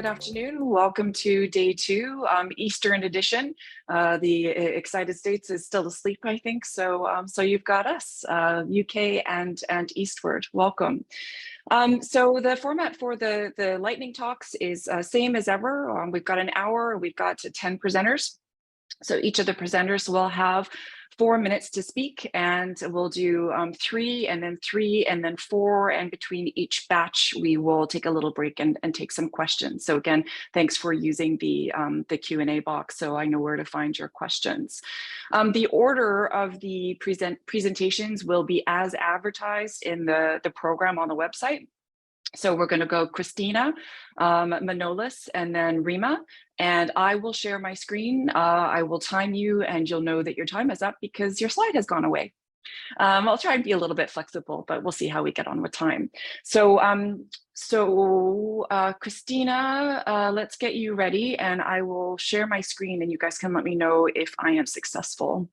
good afternoon. Welcome to day 2, Eastern edition. The excited States is still asleep, I think. So, so you've got us, UK and eastward. Welcome. So the format for the lightning talks is same as ever. We've got an hour. We've got 10 presenters. So each of the presenters will have 4 minutes to speak, and we'll do 3 and then 3 and then 4, and between each batch we will take a little break and take some questions. So again, thanks for using the Q&A box so I know where to find your questions. The order of the presentations will be as advertised in the program on the website. So we're going to go Christina, Manolis, and then Rima, and I will share my screen. I will time you, and you'll know that your time is up because your slide has gone away. I'll try and be a little bit flexible, but we'll see how we get on with time. So, Christina, let's get you ready, and I will share my screen, and you guys can let me know if I am successful.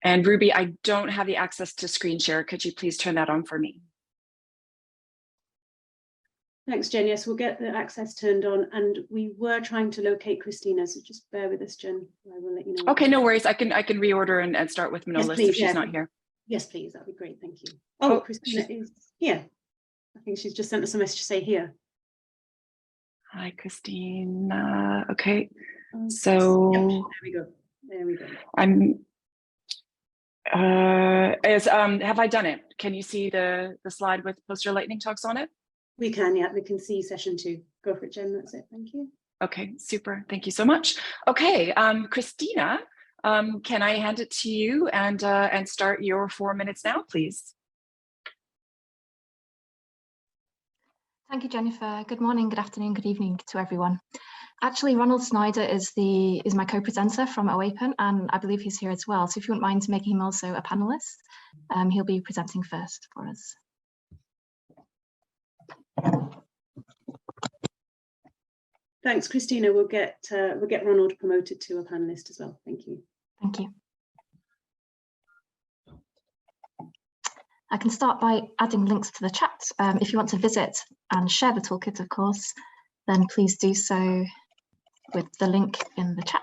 And Ruby, I don't have the access to screen share. Could you please turn that on for me? Thanks, Jen. Yes, we'll get the access turned on, and we were trying to locate Christina, so just bear with us, Jen. I will let you know. Okay, no worries. I can reorder and start with Manolis if she's not here. Yes, please. That'd be great. Thank you. Oh, Christina is here. I think she's just sent us a message to say here. Hi, Christina. Okay, so yep, there we go. There we go. Have I done it? Can you see the slide with poster lightning talks on it? We can, yeah, we can see session 2. Go for it, Jen, that's it, thank you. Okay, super, thank you so much. Okay, Christina, can I hand it to you and start your 4 minutes now, please? Thank you, Jennifer. Good morning, good afternoon, good evening to everyone. Actually, Ronald Snijder is my co-presenter from OAPEN, and I believe he's here as well. So if you wouldn't mind making him also a panelist, he'll be presenting first for us. Thanks, Christina. We'll get Ronald promoted to a panelist as well. Thank you. Thank you. I can start by adding links to the chat. If you want to visit and share the toolkit, of course, then please do so with the link in the chat.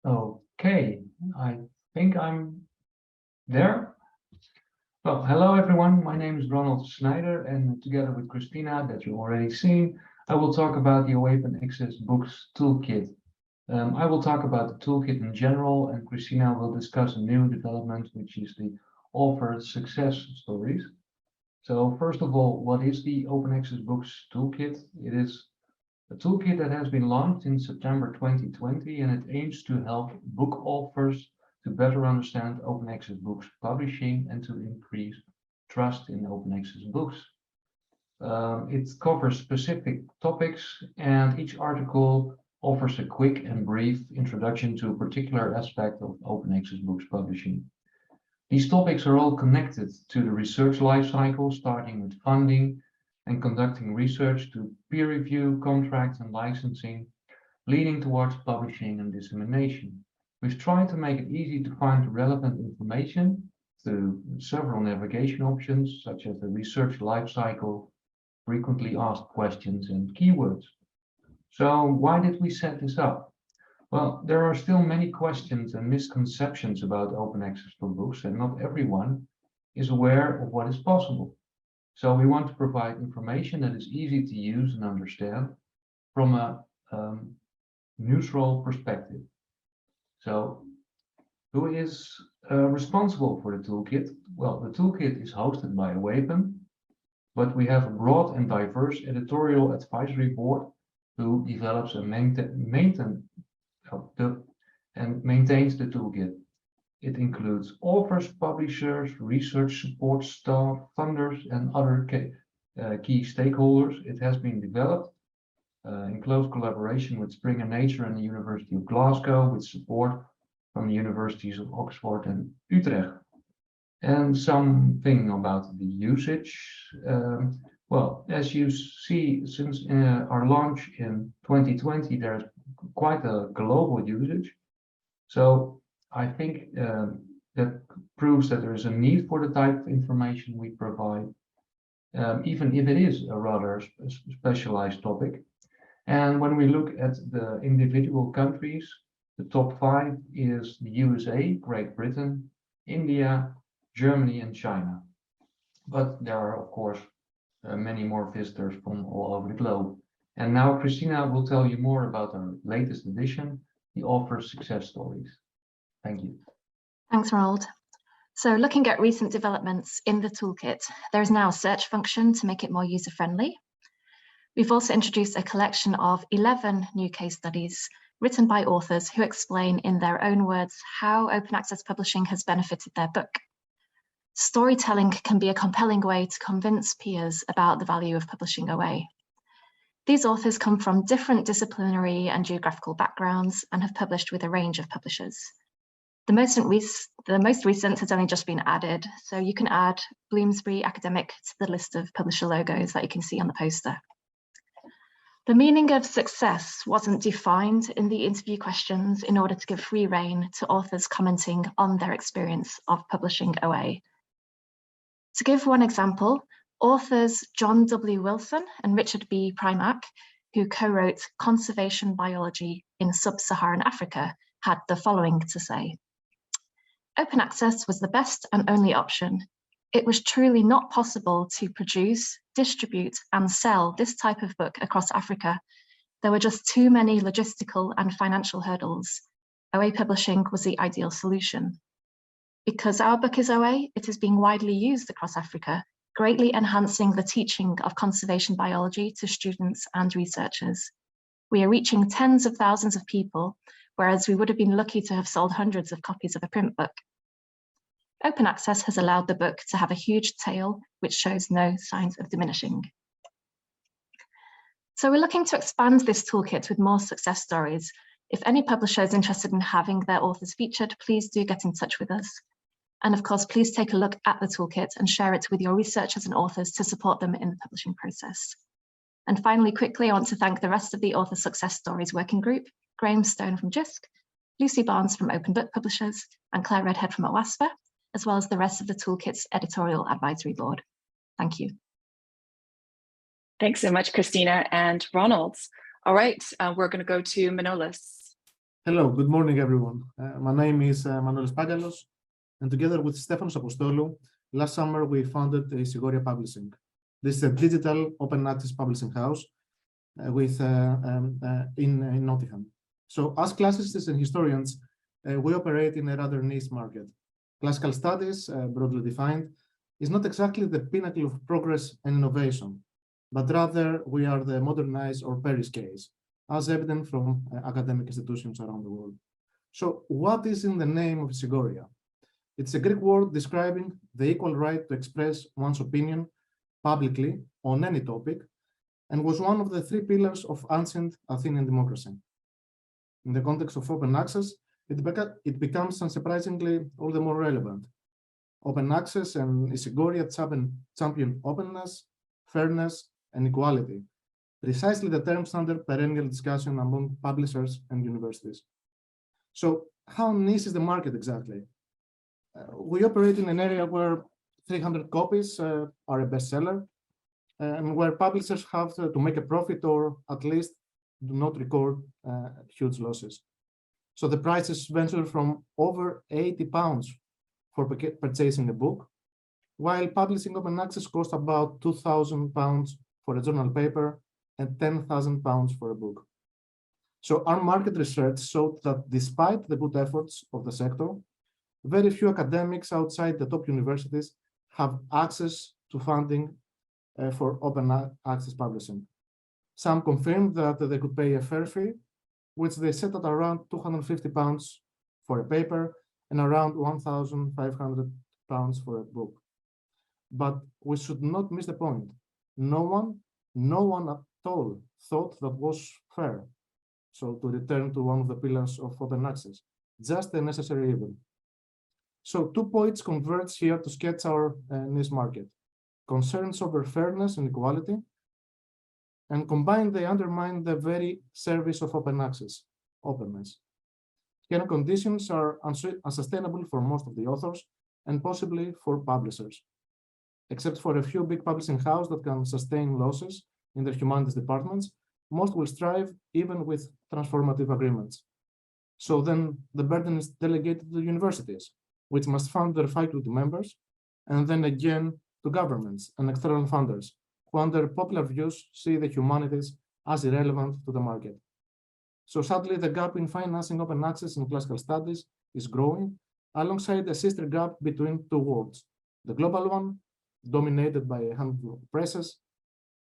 Okay, I think I'm there. Well, hello everyone, my name is Ronald Snijder, and together with Christina, that you already seen, I will talk about the OAPEN Access Books Toolkit. I will talk about the toolkit in general, and Christina will discuss a new development, which is the offered success stories. So first of all, what is the Open Access Books Toolkit? It is a toolkit that has been launched in September 2020, and it aims to help book authors to better understand open access books publishing and to increase trust in open access books. It covers specific topics, and each article offers a quick and brief introduction to a particular aspect of open access books publishing. These topics are all connected to the research lifecycle, starting with funding and conducting research to peer review, contracts and licensing, leading towards publishing and dissemination. We've tried to make it easy to find relevant information through several navigation options, such as the research lifecycle, frequently asked questions and keywords. So why did we set this up? Well, there are still many questions and misconceptions about open access for books, and not everyone is aware of what is possible. So we want to provide information that is easy to use and understand from a neutral perspective. So who is responsible for the toolkit? Well, the toolkit is hosted by OAPEN, but we have a broad and diverse editorial advisory board who develops and maintains the toolkit. It includes authors, publishers, research support staff, funders, and other key stakeholders. It has been developed in close collaboration with Springer Nature and the University of Glasgow, with support from the Universities of Oxford and Utrecht. And something about the usage. Well, as you see, since our launch in 2020, there's quite a global usage. So I think that proves that there is a need for the type of information we provide, even if it is a rather specialized topic. And when we look at the individual countries, the top 5 is the USA, Great Britain, India, Germany, and China. But there are, of course, many more visitors from all over the globe. And now Christina will tell you more about our latest edition, the author success stories. Thank you. Thanks, Ronald. So looking at recent developments in the toolkit, there is now a search function to make it more user-friendly. We've also introduced a collection of 11 new case studies written by authors who explain in their own words how open access publishing has benefited their book. Storytelling can be a compelling way to convince peers about the value of publishing OA. These authors come from different disciplinary and geographical backgrounds and have published with a range of publishers. The most recent has only just been added, so you can add Bloomsbury Academic to the list of publisher logos that you can see on the poster. The meaning of success wasn't defined in the interview questions in order to give free rein to authors commenting on their experience of publishing OA. To give one example, authors John W. Wilson and Richard B. Primack, who co-wrote Conservation Biology in Sub-Saharan Africa, had the following to say. Open access was the best and only option. It was truly not possible to produce, distribute, and sell this type of book across Africa. There were just too many logistical and financial hurdles. OA publishing was the ideal solution. Because our book is OA, it is being widely used across Africa, greatly enhancing the teaching of conservation biology to students and researchers. We are reaching tens of thousands of people, whereas we would have been lucky to have sold hundreds of copies of a print book. Open access has allowed the book to have a huge tail, which shows no signs of diminishing. So we're looking to expand this toolkit with more success stories. If any publisher is interested in having their authors featured, please do get in touch with us. And of course, please take a look at the toolkit and share it with your researchers and authors to support them in the publishing process. And finally, quickly, I want to thank the rest of the Author Success Stories working group, Graham Stone from JISC, Lucy Barnes from Open Book Publishers, and Claire Redhead from OASPA, as well as the rest of the toolkit's editorial advisory board. Thank you. Thanks so much, Christina and Ronald. All right, we're going to go to Manolis. Hello, good morning, everyone. My name is Manolis Pagkalos, and together with Stefanos Apostolou, last summer we founded Isegoria Publishing. This is a digital open access publishing house in Nottingham. So as classicists and historians, we operate in a rather niche market. Classical studies, broadly defined, is not exactly the pinnacle of progress and innovation, but rather we are the modernized or Paris case, as evident from academic institutions around the world. So what is in the name of Isegoria? It's a Greek word describing the equal right to express one's opinion publicly on any topic, and was one of the 3 pillars of ancient Athenian democracy. In the context of open access, it becomes unsurprisingly all the more relevant. Open access and Isegoria champion openness, fairness, and equality, precisely the terms under perennial discussion among publishers and universities. So how niche is the market exactly? We operate in an area where 300 copies are a bestseller, and where publishers have to make a profit or at least do not record huge losses. So the prices venture from over £80 for purchasing a book, while publishing open access costs about £2,000 for a journal paper and £10,000 for a book. So our market research showed that despite the good efforts of the sector, very few academics outside the top universities have access to funding for open access publishing. Some confirmed that they could pay a fair fee, which they set at around £250 for a paper and around £1,500 for a book. But we should not miss the point. No one at all thought that was fair. So to return to one of the pillars of open access, just a necessary evil. So 2 points converge here to sketch our niche market. Concerns over fairness and equality, and combined they undermine the very service of open access, openness. Current conditions are unsustainable for most of the authors and possibly for publishers. Except for a few big publishing houses that can sustain losses in their humanities departments, most will strive even with transformative agreements. So then the burden is delegated to universities, which must fund their faculty members, and then again to governments and external funders, who under popular views see the humanities as irrelevant to the market. So sadly, the gap in financing open access in classical studies is growing, alongside a sister gap between two worlds, the global one, dominated by a handful of presses,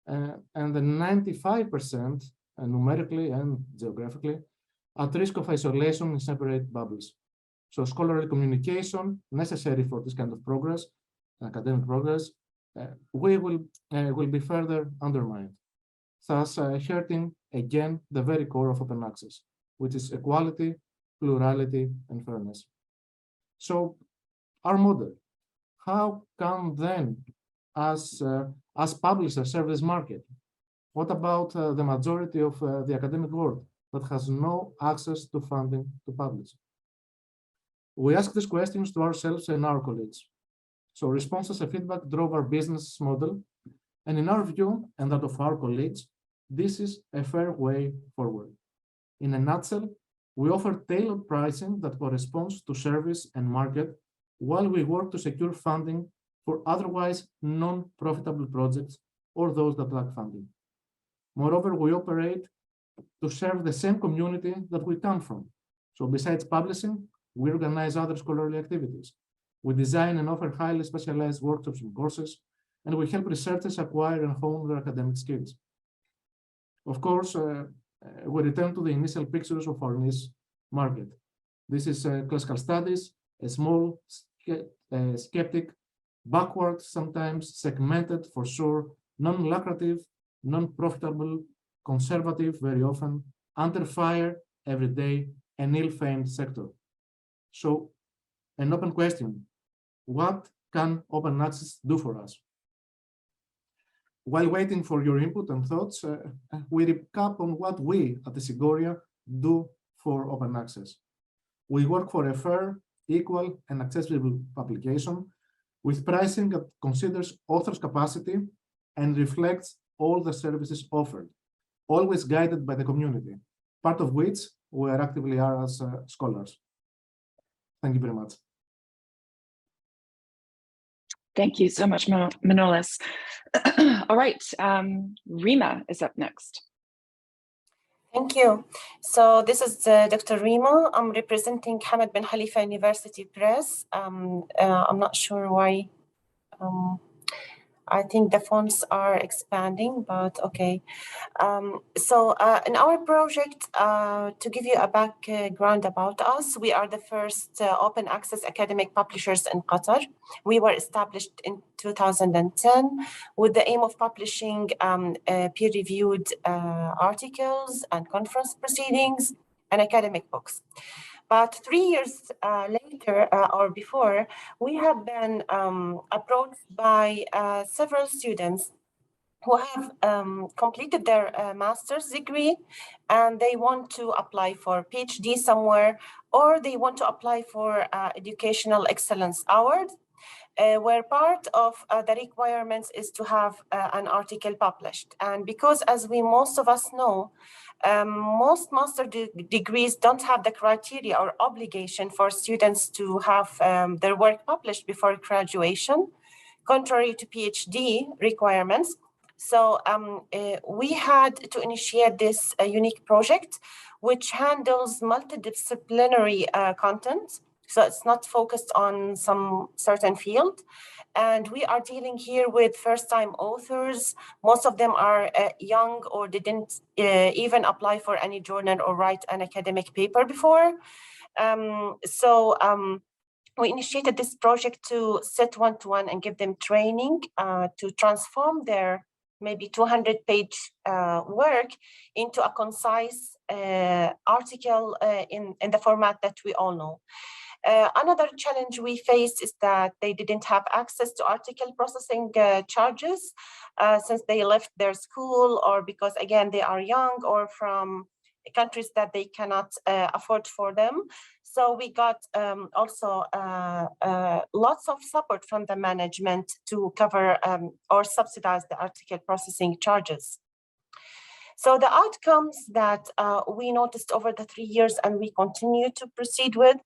and the 95% numerically and geographically at risk of isolation in separate bubbles. So scholarly communication necessary for this kind of progress, academic progress, will be further undermined, thus hurting again the very core of open access, which is equality, plurality, and fairness. So our model, how can then as publishers serve this market? What about the majority of the academic world that has no access to funding to publish? We asked these questions to ourselves and our colleagues. So responses and feedback drove our business model. And in our view, and that of our colleagues, this is a fair way forward. In a nutshell, we offer tailored pricing that corresponds to service and market while we work to secure funding for otherwise non-profitable projects or those that lack funding. Moreover, we operate to serve the same community that we come from. So besides publishing, we organize other scholarly activities. We design and offer highly specialized workshops and courses, and we help researchers acquire and hone their academic skills. Of course, we return to the initial pictures of our niche market. This is classical studies, a small, skeptic, backward, sometimes segmented, for sure, non-lucrative, non-profitable, conservative, very often, under fire every day, an ill-famed sector. So, an open question: what can open access do for us? While waiting for your input and thoughts, we recap on what we at Isegoria do for open access. We work for a fair, equal, and accessible publication with pricing that considers authors' capacity and reflects all the services offered, always guided by the community, part of which we actively are as scholars. Thank you very much. Thank you so much, Manolis. All right, Rima is up next. Thank you. So this is Dr. Rima. I'm representing Hamad bin Khalifa University Press. I'm not sure why. I think the fonts are expanding, but okay. So in our project, to give you a background about us, we are the first open access academic publishers in Qatar. We were established in 2010 with the aim of publishing peer-reviewed articles and conference proceedings and academic books. But 3 years later or before, we have been approached by several students who have completed their master's degree and they want to apply for PhD somewhere, or they want to apply for Educational Excellence Award, where part of the requirements is to have an article published. And because, as most of us know, most master degrees don't have the criteria or obligation for students to have their work published before graduation, contrary to PhD requirements. So we had to initiate this unique project, which handles multidisciplinary content. So it's not focused on some certain field. And we are dealing here with first-time authors. Most of them are young or didn't even apply for any journal or write an academic paper before. We initiated this project to sit one-to-one and give them training to transform their maybe 200-page work into a concise article in the format that we all know. Another challenge we faced is that they didn't have access to article processing charges since they left their school, or because, again, they are young or from countries that they cannot afford for them. So we got also lots of support from the management to cover or subsidize the article processing charges. So the outcomes that we noticed over the 3 years and we continue to proceed with,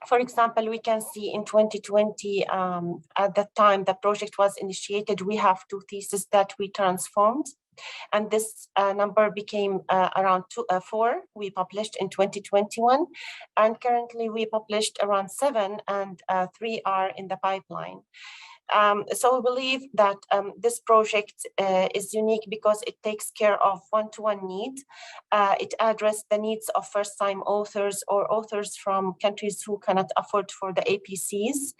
for example, we can see in 2020, at the time the project was initiated, we have 2 theses that we transformed. And this number became around 4 we published in 2021. And currently we published around 7 and 3 are in the pipeline. So we believe that this project is unique because it takes care of one-to-one need. It addresses the needs of first-time authors or authors from countries who cannot afford for the APCs.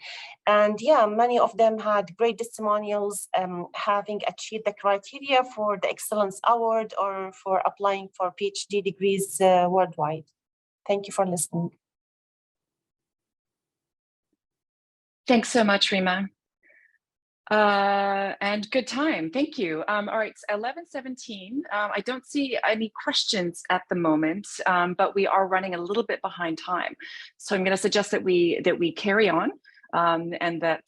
And yeah, many of them had great testimonials having achieved the criteria for the Excellence Award or for applying for PhD degrees worldwide. Thank you for listening. Thanks so much, Rima. And good time. Thank you. All right, it's 11:17. I don't see any questions at the moment, but we are running a little bit behind time. So I'm going to suggest that we carry on, and that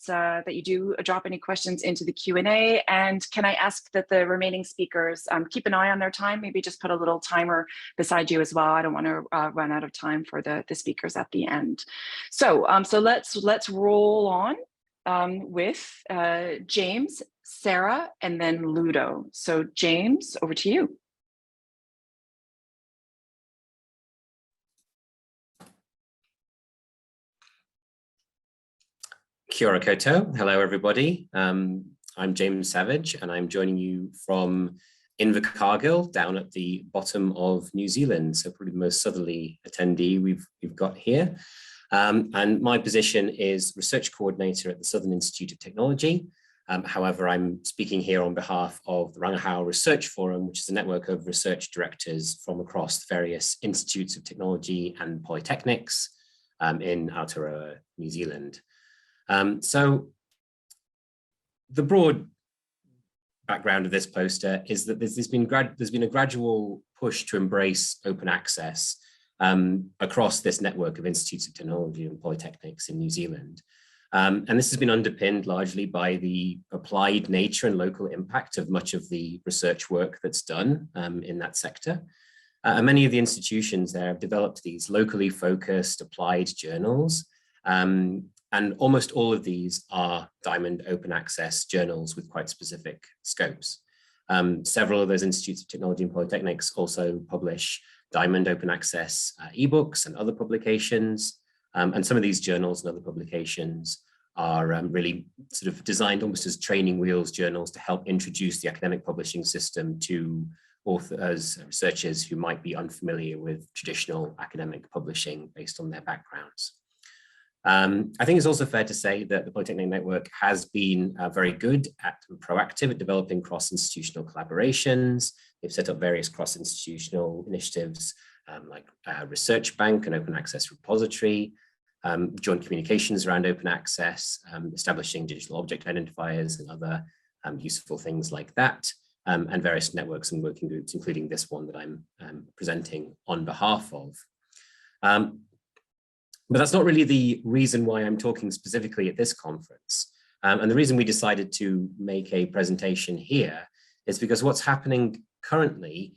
you do drop any questions into the Q&A. And can I ask that the remaining speakers keep an eye on their time? Maybe just put a little timer beside you as well. I don't want to run out of time for the speakers at the end. So let's roll on. With James, Sarah, and then Ludo. So James, over to you. Kia ora koutou. Hello, everybody. I'm James Savage, and I'm joining you from Invercargill, down at the bottom of New Zealand. So probably the most southerly attendee we've got here. And my position is research coordinator at the Southern Institute of Technology. However, I'm speaking here on behalf of the Rangahau Research Forum, which is a network of research directors from across various institutes of technology and polytechnics in Aotearoa, New Zealand. So the broad background of this poster is that there's been a gradual push to embrace open access across this network of institutes of technology and polytechnics in New Zealand. And this has been underpinned largely by the applied nature and local impact of much of the research work that's done in that sector. And many of the institutions there have developed these locally focused applied journals. And almost all of these are Diamond open access journals with quite specific scopes. Several of those institutes of technology and polytechnics also publish Diamond open access ebooks and other publications. And some of these journals and other publications are really sort of designed almost as training wheels journals to help introduce the academic publishing system to authors, researchers who might be unfamiliar with traditional academic publishing based on their backgrounds. I think it's also fair to say that the Polytechnic Network has been very good and proactive at developing cross-institutional collaborations. They've set up various cross-institutional initiatives like Research Bank and Open Access Repository, joint communications around open access, establishing digital object identifiers and other useful things like that, and various networks and working groups, including this one that I'm presenting on behalf of. But that's not really the reason why I'm talking specifically at this conference. And the reason we decided to make a presentation here is because what's happening currently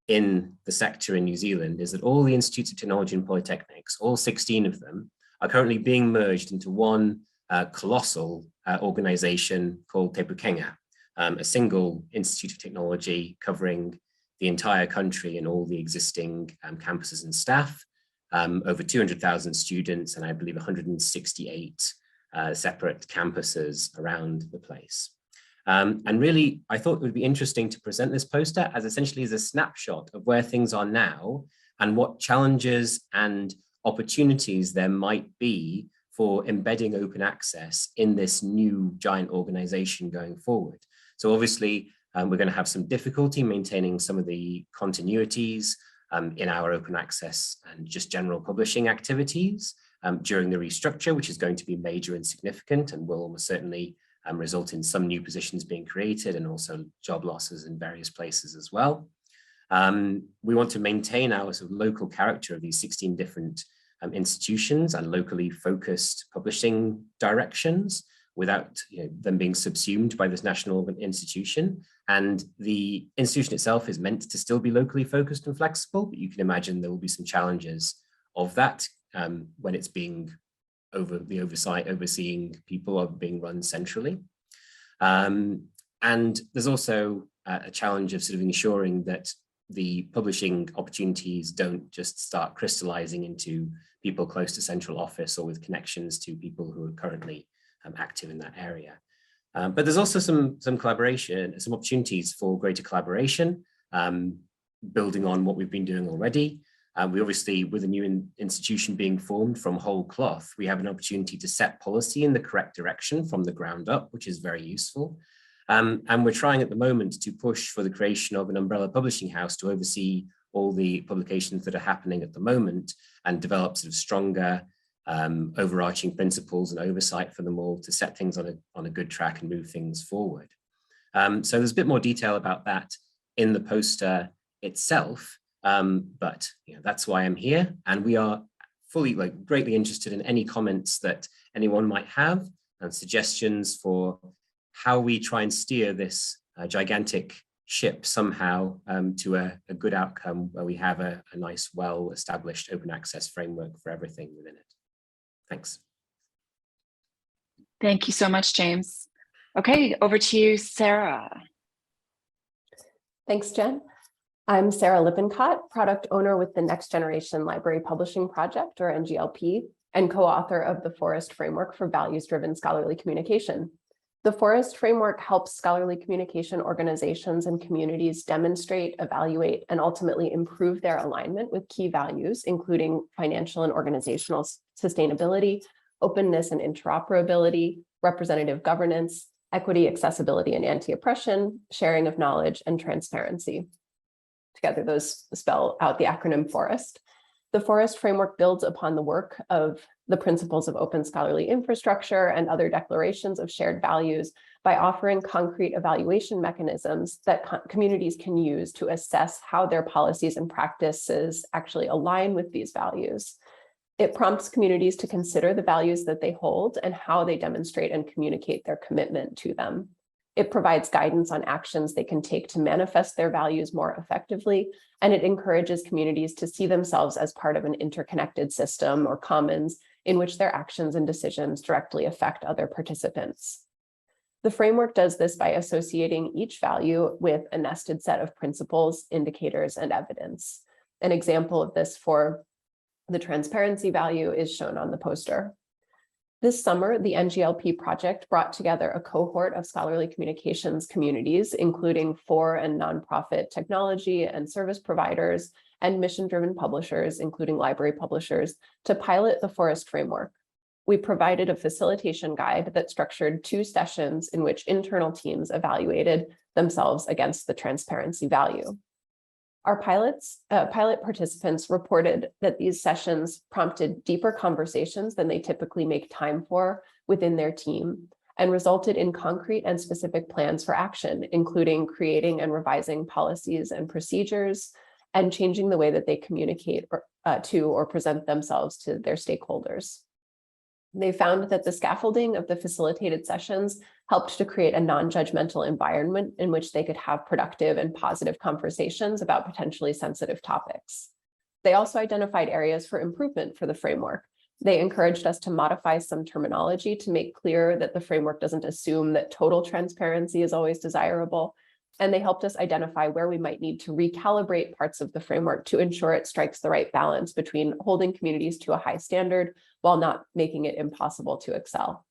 in the sector in New Zealand is that all the institutes of technology and polytechnics, all 16 of them, are currently being merged into one colossal organization called Te Pukenga, a single institute of technology covering the entire country and all the existing campuses and staff. Over 200,000 students, and I believe 168 separate campuses around the place. And really, I thought it would be interesting to present this poster as essentially as a snapshot of where things are now and what challenges and opportunities there might be for embedding open access in this new giant organization going forward. So obviously, we're going to have some difficulty maintaining some of the continuities in our open access and just general publishing activities during the restructure, which is going to be major and significant and will almost certainly result in some new positions being created and also job losses in various places as well. We want to maintain our sort of local character of these 16 different institutions and locally focused publishing directions without them being subsumed by this national institution. And the institution itself is meant to still be locally focused and flexible, but you can imagine there will be some challenges of that when it's being overseeing people are being run centrally. And there's also a challenge of sort of ensuring that the publishing opportunities don't just start crystallizing into people close to central office or with connections to people who are currently active in that area. But there's also some collaboration, some opportunities for greater collaboration, building on what we've been doing already. We obviously, with a new institution being formed from whole cloth, we have an opportunity to set policy in the correct direction from the ground up, which is very useful. And we're trying at the moment to push for the creation of an umbrella publishing house to oversee all the publications that are happening at the moment and develop sort of stronger overarching principles and oversight for them all to set things on a good track and move things forward. So there's a bit more detail about that in the poster itself, but that's why I'm here, and we are fully greatly interested in any comments that anyone might have and suggestions for how we try and steer this gigantic ship somehow to a good outcome where we have a nice, well-established open access framework for everything within it. Thanks. Thank you so much, James. Okay, over to you, Sarah. Thanks, Jen. I'm Sarah Lippincott, product owner with the Next Generation Library Publishing Project, or NGLP, and co-author of the Forest Framework for Values-Driven Scholarly Communication. The Forest Framework helps scholarly communication organizations and communities demonstrate, evaluate, and ultimately improve their alignment with key values, including financial and organizational sustainability, openness and interoperability, representative governance, equity, accessibility, and anti-oppression, sharing of knowledge, and transparency. Together, those spell out the acronym FOREST. The Forest Framework builds upon the work of the principles of open scholarly infrastructure and other declarations of shared values by offering concrete evaluation mechanisms that communities can use to assess how their policies and practices actually align with these values. It prompts communities to consider the values that they hold and how they demonstrate and communicate their commitment to them. It provides guidance on actions they can take to manifest their values more effectively, and it encourages communities to see themselves as part of an interconnected system or commons in which their actions and decisions directly affect other participants. The framework does this by associating each value with a nested set of principles, indicators, and evidence. An example of this for the transparency value is shown on the poster. This summer, the NGLP project brought together a cohort of scholarly communications communities, including for and nonprofit technology and service providers and mission-driven publishers, including library publishers, to pilot the Forest Framework. We provided a facilitation guide that structured 2 sessions in which internal teams evaluated themselves against the transparency value. Our pilot participants reported that these sessions prompted deeper conversations than they typically make time for within their team and resulted in concrete and specific plans for action, including creating and revising policies and procedures and changing the way that they communicate to or present themselves to their stakeholders. They found that the scaffolding of the facilitated sessions helped to create a non-judgmental environment in which they could have productive and positive conversations about potentially sensitive topics. They also identified areas for improvement for the framework. They encouraged us to modify some terminology to make clear that the framework doesn't assume that total transparency is always desirable. And they helped us identify where we might need to recalibrate parts of the framework to ensure it strikes the right balance between holding communities to a high standard while not making it impossible to excel.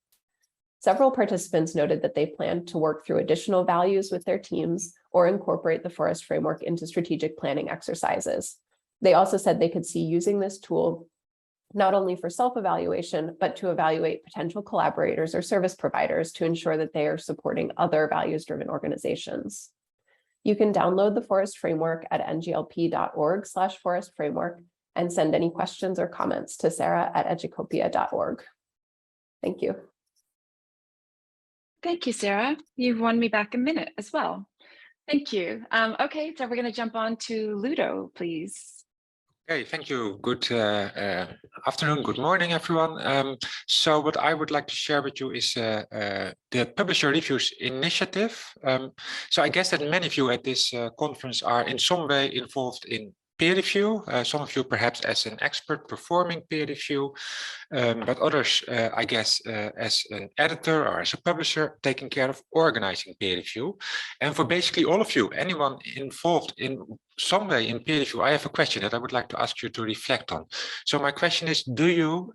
Several participants noted that they planned to work through additional values with their teams or incorporate the Forest Framework into strategic planning exercises. They also said they could see using this tool not only for self-evaluation, but to evaluate potential collaborators or service providers to ensure that they are supporting other values-driven organizations. You can download the Forest Framework at nglp.org/Forest Framework and send any questions or comments to sarah@educopia.org. Thank you. Thank you, Sarah. You've won me back a minute as well. Thank you. Okay, so we're going to jump on to Ludo, please. Okay, thank you. Good afternoon, good morning, everyone. So what I would like to share with you is the Publisher Reviews initiative. So I guess that many of you at this conference are in some way involved in peer review. Some of you perhaps as an expert performing peer review, but others, I guess, as an editor or as a publisher, taking care of organizing peer review. And for basically all of you, anyone involved in some way in peer review, I have a question that I would like to ask you to reflect on. So my question is, do you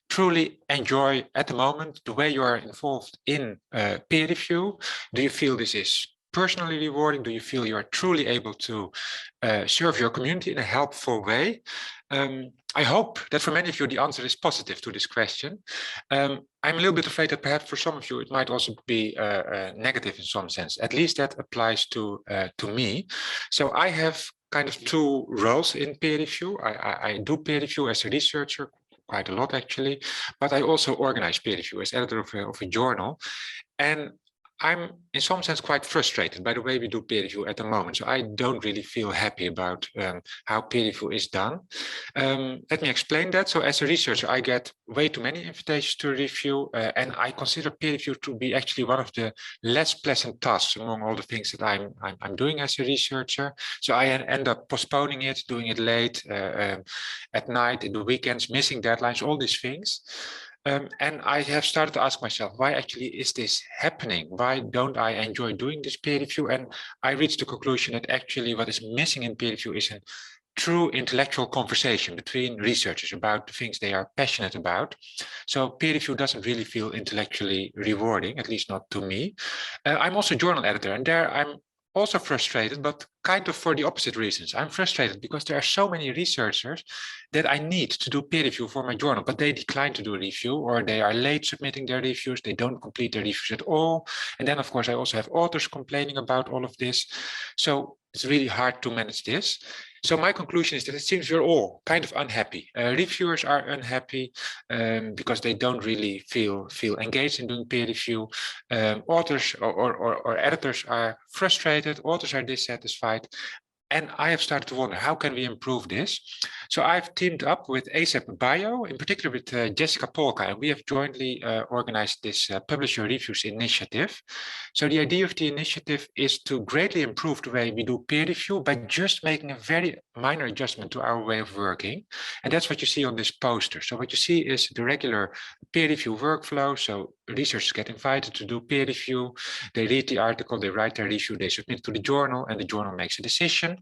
truly enjoy at the moment the way you are involved in peer review? Do you feel this is personally rewarding? Do you feel you are truly able to serve your community in a helpful way? I hope that for many of you the answer is positive to this question. I'm a little bit afraid that perhaps for some of you it might also be negative in some sense. At least that applies to me. So I have kind of two roles in peer review. I do peer review as a researcher, quite a lot actually, but I also organize peer review as editor of a journal. And I'm in some sense quite frustrated by the way we do peer review at the moment. So I don't really feel happy about how peer review is done. Let me explain that. So as a researcher, I get way too many invitations to review, and I consider peer review to be actually one of the less pleasant tasks among all the things that I'm doing as a researcher. So I end up postponing it, doing it late at night, in the weekends, missing deadlines, all these things. And I have started to ask myself, why actually is this happening? Why don't I enjoy doing this peer review? And I reached the conclusion that actually what is missing in peer review is a true intellectual conversation between researchers about the things they are passionate about. So peer review doesn't really feel intellectually rewarding, at least not to me. I'm also a journal editor, and there I'm also frustrated, but kind of for the opposite reasons. I'm frustrated because there are so many researchers that I need to do peer review for my journal, but they decline to do a review, or they are late submitting their reviews, they don't complete their reviews at all. And then of course I also have authors complaining about all of this. So it's really hard to manage this. So my conclusion is that it seems we're all kind of unhappy. Reviewers are unhappy because they don't really feel engaged in doing peer review. Authors or editors are frustrated. Authors are dissatisfied. And I have started to wonder, how can we improve this? So I've teamed up with ASAP Bio, in particular with Jessica Polka, and we have jointly organized this Publisher Reviews initiative. So the idea of the initiative is to greatly improve the way we do peer review by just making a very minor adjustment to our way of working. And that's what you see on this poster. So what you see is the regular peer review workflow. So researchers get invited to do peer review. They read the article, they write their review, they submit it to the journal, and the journal makes a decision.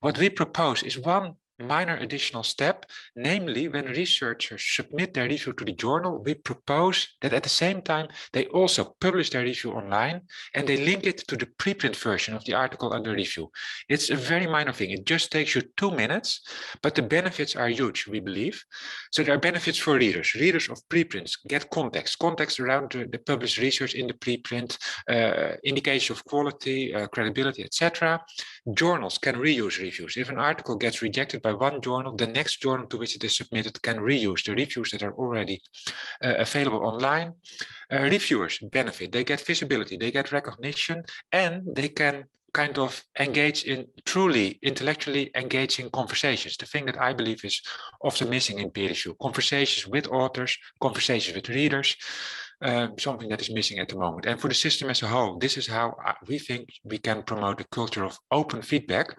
What we propose is one minor additional step, namely when researchers submit their review to the journal, we propose that at the same time they also publish their review online and they link it to the preprint version of the article under review. It's a very minor thing. It just takes you 2 minutes, but the benefits are huge, we believe. So there are benefits for readers. Readers of preprints get context around the published research in the preprint, indication of quality, credibility, etc. Journals can reuse reviews. If an article gets rejected by one journal, the next journal to which it is submitted can reuse the reviews that are already available online. Reviewers benefit. They get visibility, they get recognition, and they can kind of engage in truly intellectually engaging conversations. The thing that I believe is often missing in peer review. Conversations with authors, conversations with readers. Something that is missing at the moment. And for the system as a whole, this is how we think we can promote a culture of open feedback.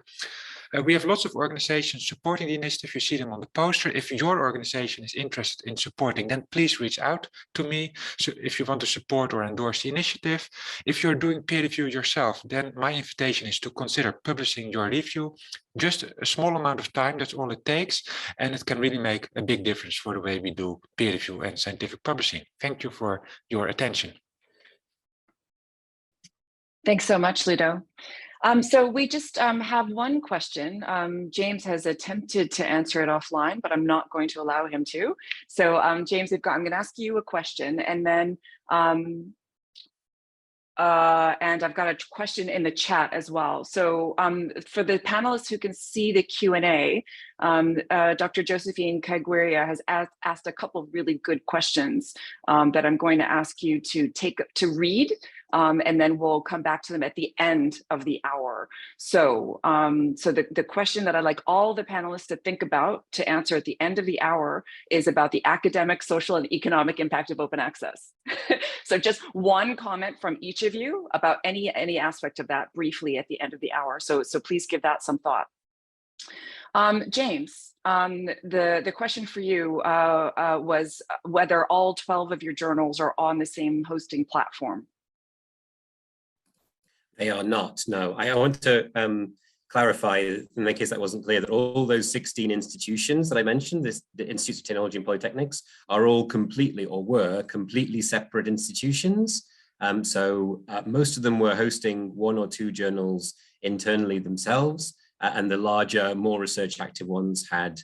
We have lots of organizations supporting the initiative. You see them on the poster. If your organization is interested in supporting, then please reach out to me. So if you want to support or endorse the initiative. If you're doing peer review yourself, then my invitation is to consider publishing your review. Just a small amount of time, that's all it takes. And it can really make a big difference for the way we do peer review and scientific publishing. Thank you for your attention. Thanks so much, Ludo. So we just have one question. James has attempted to answer it offline, but I'm not going to allow him to. So James, I'm going to ask you a question, and then and I've got a question in the chat as well. So for the panelists who can see the Q&A, Dr. Josephine Kaiguria has asked a couple of really good questions that I'm going to ask you to read and then we'll come back to them at the end of the hour. So, the question that I'd like all the panelists to think about to answer at the end of the hour is about the academic, social, and economic impact of open access. So just one comment from each of you about any aspect of that briefly at the end of the hour. So please give that some thought. James, the question for you was whether all 12 of your journals are on the same hosting platform. They are not, no. I want to clarify, in the case that wasn't clear, that all those 16 institutions that I mentioned, the Institutes of Technology and Polytechnics, are all completely, or were completely separate institutions. So most of them were hosting 1 or 2 journals internally themselves, and the larger, more research active ones had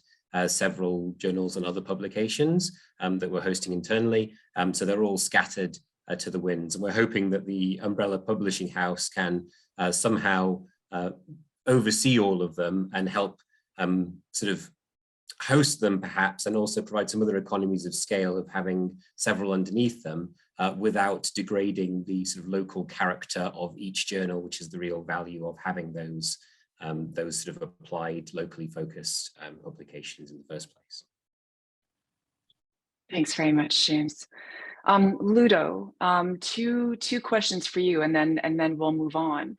several journals and other publications that were hosting internally. So they're all scattered to the winds. And we're hoping that the umbrella publishing house can somehow oversee all of them and help sort of host them perhaps, and also provide some other economies of scale of having several underneath them without degrading the sort of local character of each journal, which is the real value of having those sort of applied, locally focused publications in the first place. Thanks very much, James. Ludo, two questions for you, and then we'll move on.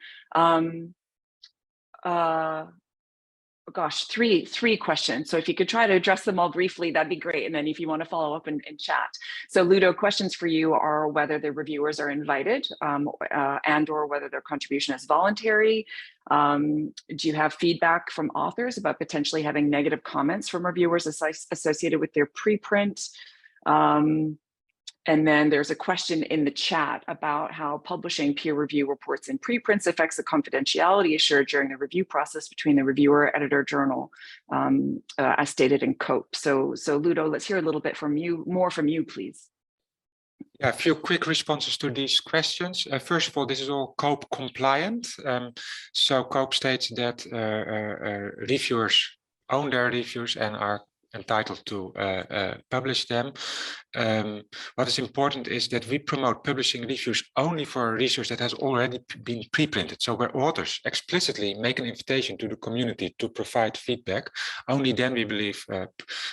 Gosh, three questions. So if you could try to address them all briefly, that'd be great. And then if you want to follow up in chat. So Ludo, questions for you are whether the reviewers are invited and or whether their contribution is voluntary. Do you have feedback from authors about potentially having negative comments from reviewers associated with their preprint? And then there's a question in the chat about how publishing peer review reports in preprints affects the confidentiality assured during the review process between the reviewer, editor, journal, as stated in COPE. So Ludo, let's hear a little bit from you, more from you, please. Yeah, a few quick responses to these questions. First of all, this is all COPE compliant. So COPE states that reviewers own their reviews and are entitled to publish them. What is important is that we promote publishing reviews only for research that has already been preprinted. So where authors explicitly make an invitation to the community to provide feedback, only then we believe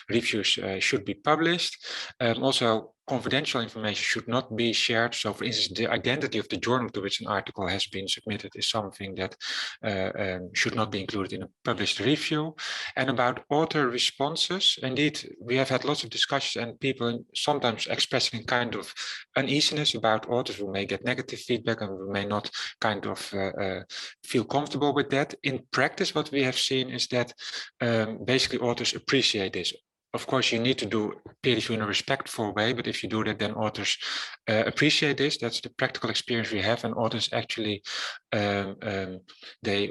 reviews should be published. Also, confidential information should not be shared. So for instance, the identity of the journal to which an article has been submitted is something that should not be included in a published review. And about author responses, indeed, we have had lots of discussions and people sometimes expressing kind of uneasiness about authors who may get negative feedback and who may not kind of feel comfortable with that. In practice, what we have seen is that basically authors appreciate this. Of course, you need to do peer review in a respectful way, but if you do that, then authors appreciate this. That's the practical experience we have, and authors actually they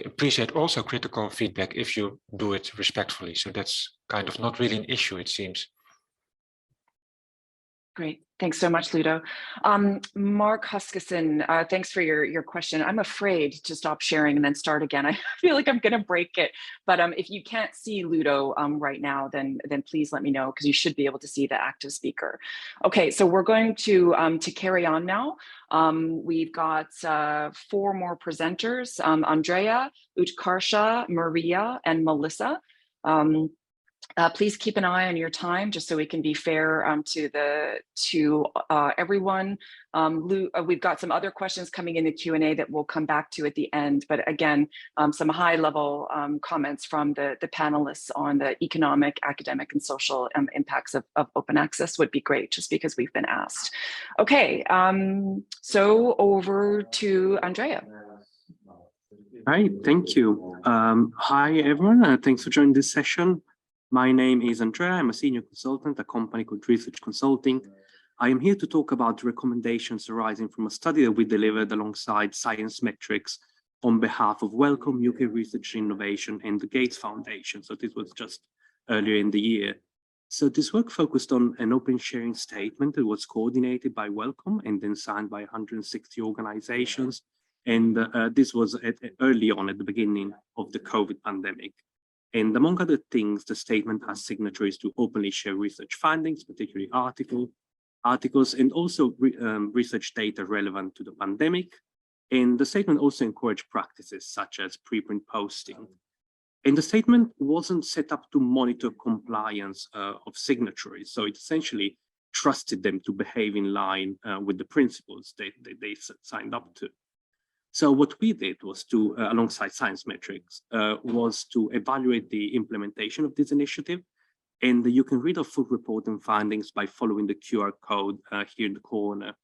appreciate also critical feedback if you do it respectfully. So that's kind of not really an issue, it seems. Great. Thanks so much, Ludo. Mark Huskisson, thanks for your question. I'm afraid to stop sharing and then start again. I feel like I'm going to break it. But if you can't see Ludo right now, then please let me know, because you should be able to see the active speaker. Okay, so we're going to carry on now. We've got 4 more presenters, Andrea, Utkarsha, Maria, and Melissa. Please keep an eye on your time, just so we can be fair to everyone. We've got some other questions coming in the Q&A that we'll come back to at the end. But again, some high-level comments from the panelists on the economic, academic, and social impacts of open access would be great, just because we've been asked. Okay, so over to Andrea. Hi, thank you. Hi, everyone. Thanks for joining this session. My name is Andrea. I'm a senior consultant at a company called Research Consulting. I am here to talk about the recommendations arising from a study that we delivered alongside Science Metrics on behalf of Wellcome, UK Research and Innovation, and the Gates Foundation. So this was just earlier in the year. So this work focused on an open sharing statement that was coordinated by Wellcome and then signed by 160 organizations. And this was early on at the beginning of the COVID pandemic. And among other things, the statement has signatories to openly share research findings, particularly articles, articles, and also research data relevant to the pandemic. And the statement also encouraged practices such as preprint posting. And the statement wasn't set up to monitor compliance of signatories. So it essentially trusted them to behave in line with the principles they signed up to. So what we did was to, alongside science metrics, was to evaluate the implementation of this initiative. And you can read our full report and findings by following the QR code here in the corner.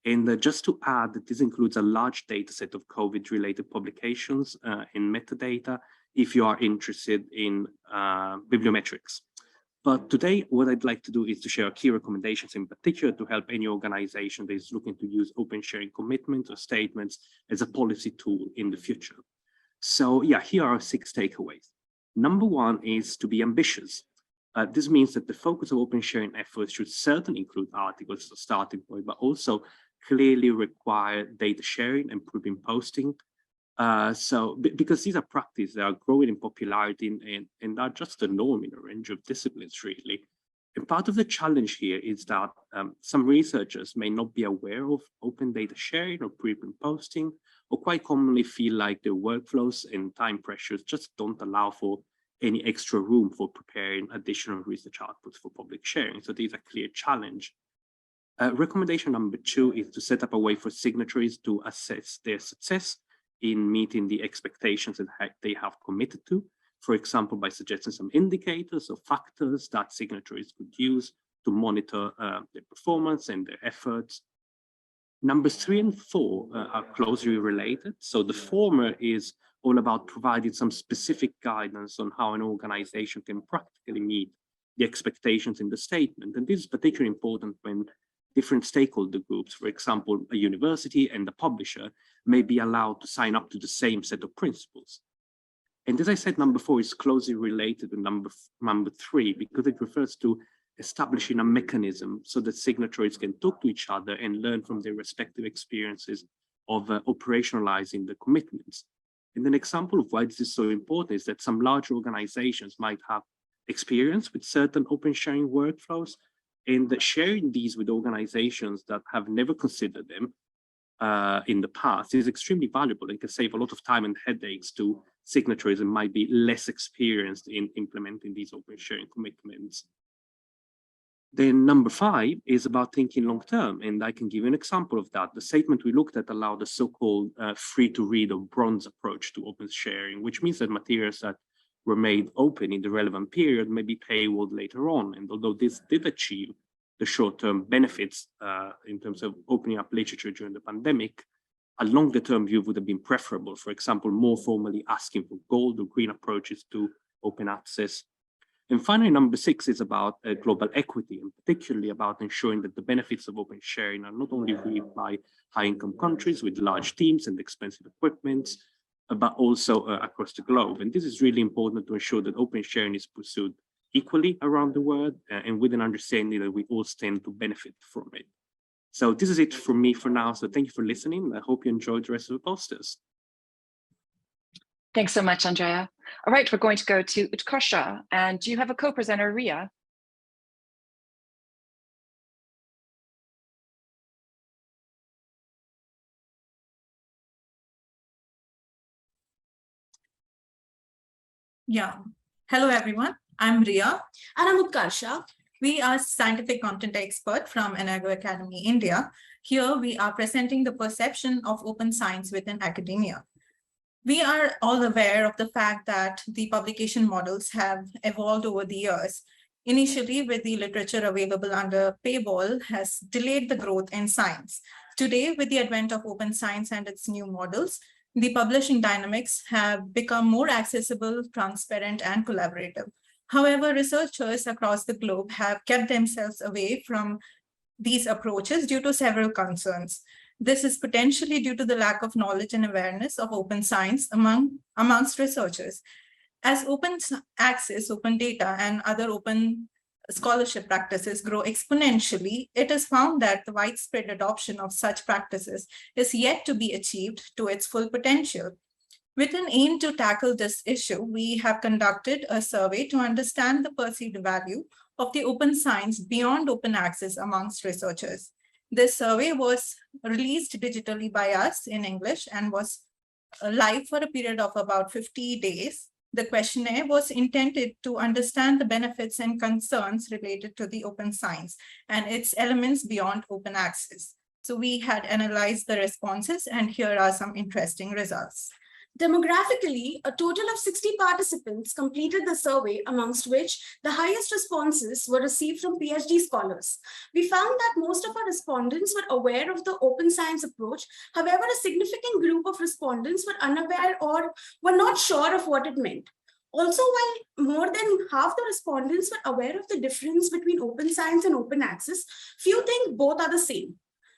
And just to add that this includes a large data set of COVID-related publications and metadata if you are interested in bibliometrics. But today, what I'd like to do is to share key recommendations in particular to help any organization that is looking to use open sharing commitments or statements as a policy tool in the future. So yeah, here are 6 takeaways. Number 1 is to be ambitious. This means that the focus of open sharing efforts should certainly include articles as a starting point, but also clearly require data sharing and preprint posting. Because these are practices that are growing in popularity and are just the norm in a range of disciplines, really. And part of the challenge here is that some researchers may not be aware of open data sharing or preprint posting, or quite commonly feel like their workflows and time pressures just don't allow for any extra room for preparing additional research outputs for public sharing. So these are a clear challenge. Recommendation number 2 is to set up a way for signatories to assess their success in meeting the expectations that they have committed to, for example, by suggesting some indicators or factors that signatories could use to monitor their performance and their efforts. Numbers 3 and 4 are closely related. So the former is all about providing some specific guidance on how an organization can practically meet the expectations in the statement. And this is particularly important when different stakeholder groups, for example, a university and a publisher, may be allowed to sign up to the same set of principles. And as I said, number 4 is closely related to number 3 because it refers to establishing a mechanism so that signatories can talk to each other and learn from their respective experiences of operationalizing the commitments. And an example of why this is so important is that some large organizations might have experience with certain open sharing workflows, and that sharing these with organizations that have never considered them in the past is extremely valuable and can save a lot of time and headaches to signatories and might be less experienced in implementing these open sharing commitments. Then number 5 is about thinking long term, and I can give you an example of that. The statement we looked at allowed the so-called free to read or bronze approach to open sharing, which means that materials that were made open in the relevant period may be paywalled later on. And although this did achieve the short-term benefits in terms of opening up literature during the pandemic, a longer-term view would have been preferable. For example, more formally asking for gold or green approaches to open access. And finally, number 6 is about global equity, and particularly about ensuring that the benefits of open sharing are not only reaped by high-income countries with large teams and expensive equipment, but also across the globe. And this is really important to ensure that open sharing is pursued equally around the world and with an understanding that we all stand to benefit from it. So this is it from me for now. So thank you for listening. I hope you enjoyed the rest of the posters. Thanks so much, Andrea. All right, we're going to go to Utkosha. And do you have a co-presenter, Ria? Yeah. Hello, everyone. I'm Ria. And I'm Utkosha. We are scientific content expert from Eneago Academy, India. Here we are presenting the perception of open science within academia. We are all aware of the fact that the publication models have evolved over the years. Initially, with the literature available under paywall has delayed the growth in science. Today, with the advent of open science and its new models, the publishing dynamics have become more accessible, transparent, and collaborative. However, researchers across the globe have kept themselves away from these approaches due to several concerns. This is potentially due to the lack of knowledge and awareness of open science amongst researchers. As open access, open data, and other open scholarship practices grow exponentially, it is found that the widespread adoption of such practices is yet to be achieved to its full potential. With an aim to tackle this issue, we have conducted a survey to understand the perceived value of the open science beyond open access amongst researchers. This survey was released digitally by us in English and was live for a period of about 50 days. The questionnaire was intended to understand the benefits and concerns related to the open science and its elements beyond open access. So we had analyzed the responses, and here are some interesting results. Demographically, a total of 60 participants completed the survey, amongst which the highest responses were received from PhD scholars. We found that most of our respondents were aware of the open science approach. However, a significant group of respondents were unaware or were not sure of what it meant. Also, while more than half the respondents were aware of the difference between open science and open access, few think both are the same.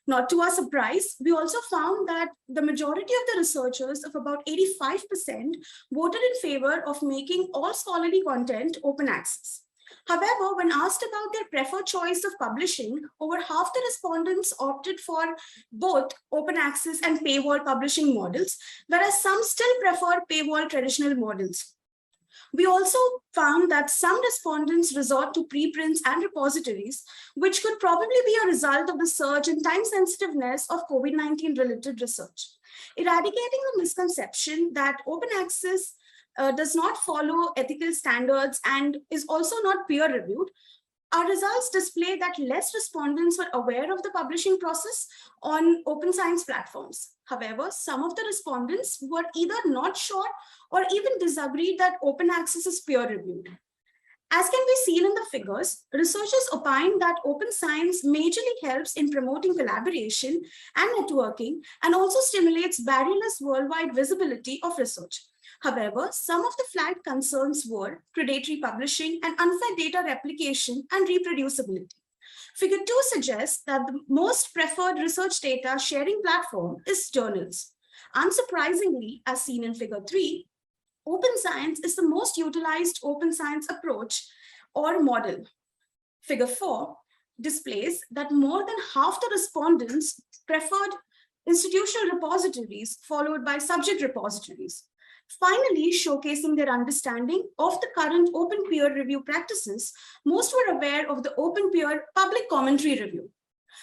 Not to our surprise, we also found that the majority of the researchers, of about 85%, voted in favor of making all scholarly content open access. However, when asked about their preferred choice of publishing, over half the respondents opted for both open access and paywall publishing models, whereas some still prefer paywall traditional models. We also found that some respondents resort to preprints and repositories, which could probably be a result of the surge in time sensitiveness of COVID-19 related research. Eradicating the misconception that open access does not follow ethical standards and is also not peer reviewed, our results display that less respondents were aware of the publishing process on open science platforms. However, some of the respondents were either not sure or even disagreed that open access is peer reviewed. As can be seen in the figures, researchers opine that open science majorly helps in promoting collaboration and networking and also stimulates barrierless worldwide visibility of research. However, some of the flagged concerns were predatory publishing and unfair data replication and reproducibility. Figure 2 suggests that the most preferred research data sharing platform is journals. Unsurprisingly, as seen in figure 3, open science is the most utilized open science approach or model. Figure 4 displays that more than half the respondents preferred institutional repositories followed by subject repositories. Finally, showcasing their understanding of the current open peer review practices, most were aware of the open peer public commentary review.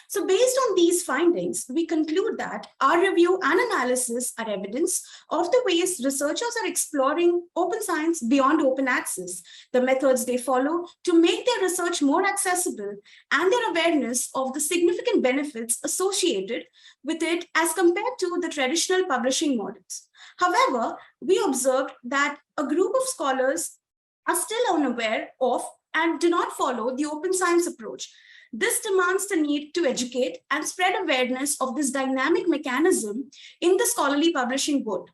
So based on these findings, we conclude that our review and analysis are evidence of the ways researchers are exploring open science beyond open access, the methods they follow to make their research more accessible, and their awareness of the significant benefits associated with it as compared to the traditional publishing models. However, we observed that a group of scholars are still unaware of and do not follow the open science approach. This demands the need to educate and spread awareness of this dynamic mechanism in the scholarly publishing world.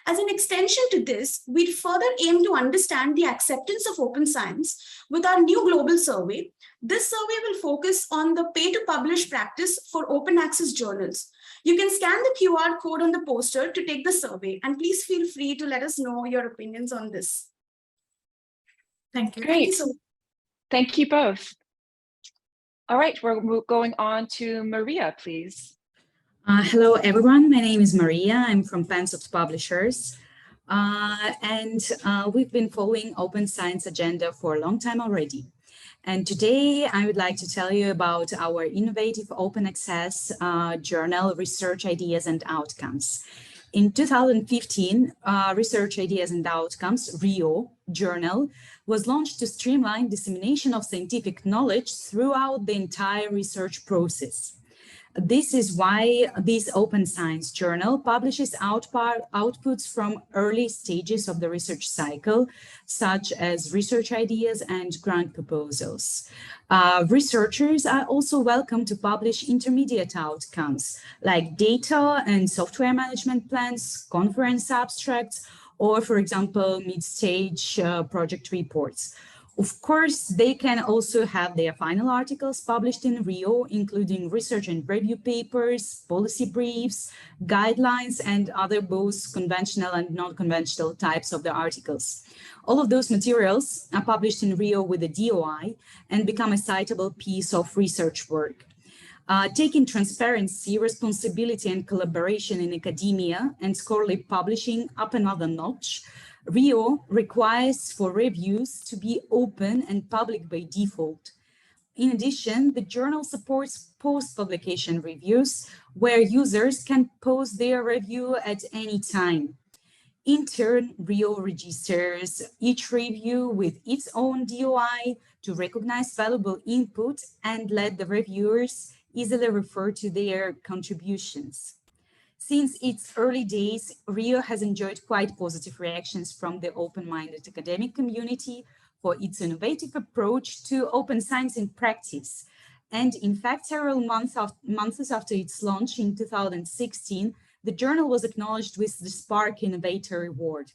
As an extension to this, we further aim to understand the acceptance of open science with our new global survey. This survey will focus on the pay-to-publish practice for open access journals. You can scan the QR code on the poster to take the survey, and please feel free to let us know your opinions on this. Thank you. Great. Thank you so much. Thank you both. All right, we're going on to Maria, please. Hello, everyone. My name is Maria. I'm from Pensoft Publishers. We've been following Open Science Agenda for a long time already. And today I would like to tell you about our innovative open access journal, Research Ideas and Outcomes. In 2015, Research Ideas and Outcomes, RIO journal, was launched to streamline dissemination of scientific knowledge throughout the entire research process. This is why this open science journal publishes outputs from early stages of the research cycle, such as research ideas and grant proposals. Researchers are also welcome to publish intermediate outcomes like data and software management plans, conference abstracts, or, for example, mid-stage project reports. Of course, they can also have their final articles published in RIO, including research and review papers, policy briefs, guidelines, and other both conventional and non-conventional types of the articles. All of those materials are published in RIO with a DOI and become a citable piece of research work. Taking transparency, responsibility, and collaboration in academia and scholarly publishing up another notch, RIO requires for reviews to be open and public by default. In addition, the journal supports post-publication reviews where users can post their review at any time. In turn, RIO registers each review with its own DOI to recognize valuable input and let the reviewers easily refer to their contributions. Since its early days, RIO has enjoyed quite positive reactions from the open-minded academic community for its innovative approach to open science in practice. And in fact, several months after its launch in 2016, the journal was acknowledged with the Spark Innovator Award.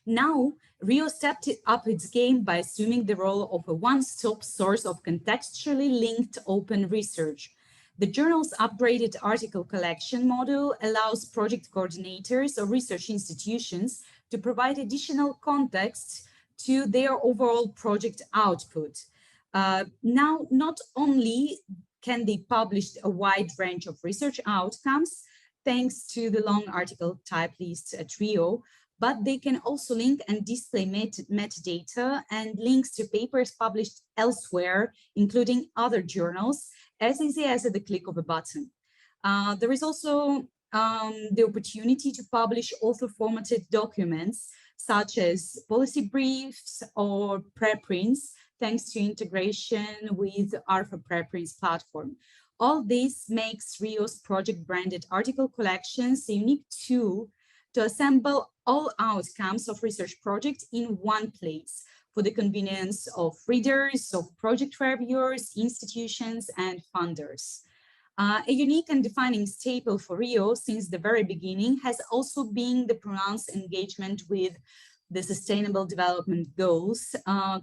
Now, RIO stepped up its game by assuming the role of a one-stop source of contextually linked open research. The journal's upgraded article collection model allows project coordinators or research institutions to provide additional context to their overall project output. Now, not only can they publish a wide range of research outcomes, thanks to the long article type lists at RIO, but they can also link and display metadata and links to papers published elsewhere, including other journals, as easy as at the click of a button. There is also the opportunity to publish author-formatted documents, such as policy briefs or preprints, thanks to integration with ARFA preprints platform. All this makes RIO's project-branded article collections a unique tool to assemble all outcomes of research projects in one place for the convenience of readers, of project reviewers, institutions, and funders. A unique and defining staple for RIO since the very beginning has also been the pronounced engagement with the Sustainable Development Goals